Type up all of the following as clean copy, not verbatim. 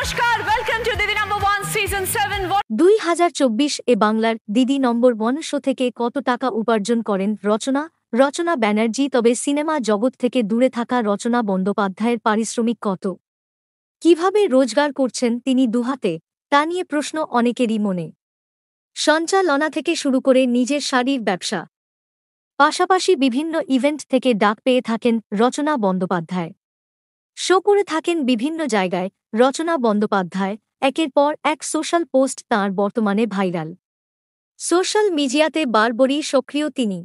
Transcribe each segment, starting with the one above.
নমস্কার, welcome to দিদি number 1 season 7। 2024 এ বাংলার দিদি নম্বর 1 শো থেকে কত টাকা উপার্জন করেন রচনা ব্যানার্জি? তবে সিনেমা জগৎ থেকে দূরে থাকা রচনা বন্দ্যোপাধ্যায়ের পারিশ্রমিক কত? কিভাবে রোজগার করছেন তিনি দুহাতে, তা নিয়ে প্রশ্ন অনেকেরই মনে। সঞ্চালনা থেকে শুরু করে নিজের শাড়ির ব্যবসা, পাশাপাশি বিভিন্ন ইভেন্ট থেকে ডাক পেয়ে থাকেন রচনা বন্দ্যোপাধ্যায়। শো করে থাকেন বিভিন্ন জায়গায় রচনা বন্দ্যোপাধ্যায়। একের পর এক সোশ্যাল পোস্ট তাঁর বর্তমানে ভাইরাল। সোশ্যাল মিডিয়াতে বারবারই সক্রিয় তিনি।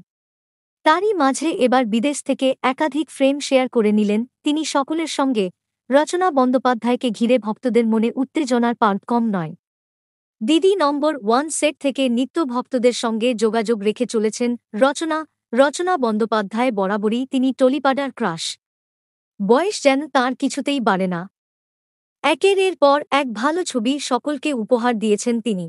তারই মাঝে এবার বিদেশ থেকে একাধিক ফ্রেম শেয়ার করে নিলেন তিনি সকলের সঙ্গে। রচনা বন্দ্যোপাধ্যায়কে ঘিরে ভক্তদের মনে উত্তেজনার পার্ট কম নয়। দিদি নম্বর 1 সেট থেকে নিত্য ভক্তদের সঙ্গে যোগাযোগ রেখে চলেছেন রচনা বন্দ্যোপাধ্যায়। বরাবরই তিনি টলিপাড়ার ক্রাশ। বয়স যেন তাঁর কিছুতেই বাড়ে না। একের পর এক ভালো ছবি সকলকে উপহার দিয়েছেন তিনি।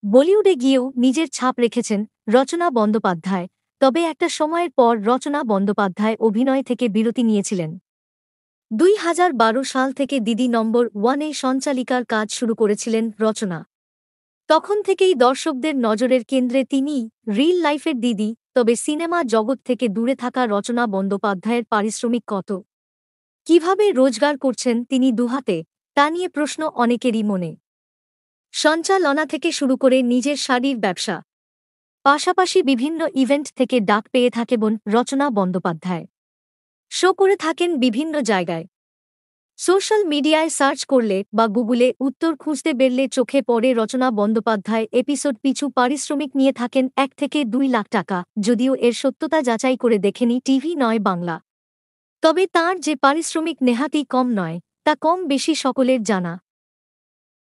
বলিউডে গিয়েও নিজের ছাপ রেখেছেন রচনা বন্দ্যোপাধ্যায়। তবে একটা সময়ের পর রচনা বন্দ্যোপাধ্যায় অভিনয় থেকে বিরতি নিয়েছিলেন। 2012 সাল থেকে দিদি নম্বর 1-এ সঞ্চালিকার কাজ শুরু করেছিলেন রচনা। তখন থেকেই দর্শকদের নজরের কেন্দ্রে তিনিই, রিল লাইফের দিদি। তবে সিনেমা জগৎ থেকে দূরে থাকা রচনা বন্দ্যোপাধ্যায়ের পারিশ্রমিক কত? কিভাবে রোজগার করছেন তিনি দুহাতে, তা নিয়ে প্রশ্ন অনেকেরই মনে। সঞ্চালনা থেকে শুরু করে নিজের শাড়ির ব্যবসা, পাশাপাশি বিভিন্ন ইভেন্ট থেকে ডাক পেয়ে থাকেন রচনা বন্দ্যোপাধ্যায়। শো করে থাকেন বিভিন্ন জায়গায়। সোশ্যাল মিডিয়ায় সার্চ করলে বা গুগলে উত্তর খুঁজতে বেরলে চোখে পড়ে রচনা বন্দ্যোপাধ্যায় এপিসোড পিছু পারিশ্রমিক নিয়ে থাকেন 1 থেকে 2 লাখ টাকা। যদিও এর সত্যতা যাচাই করে দেখেনি টিভি 9 বাংলা। তবে তাঁর যে পারিশ্রমিক নেহাতই কম নয়, তা কম বেশি সকলের জানা।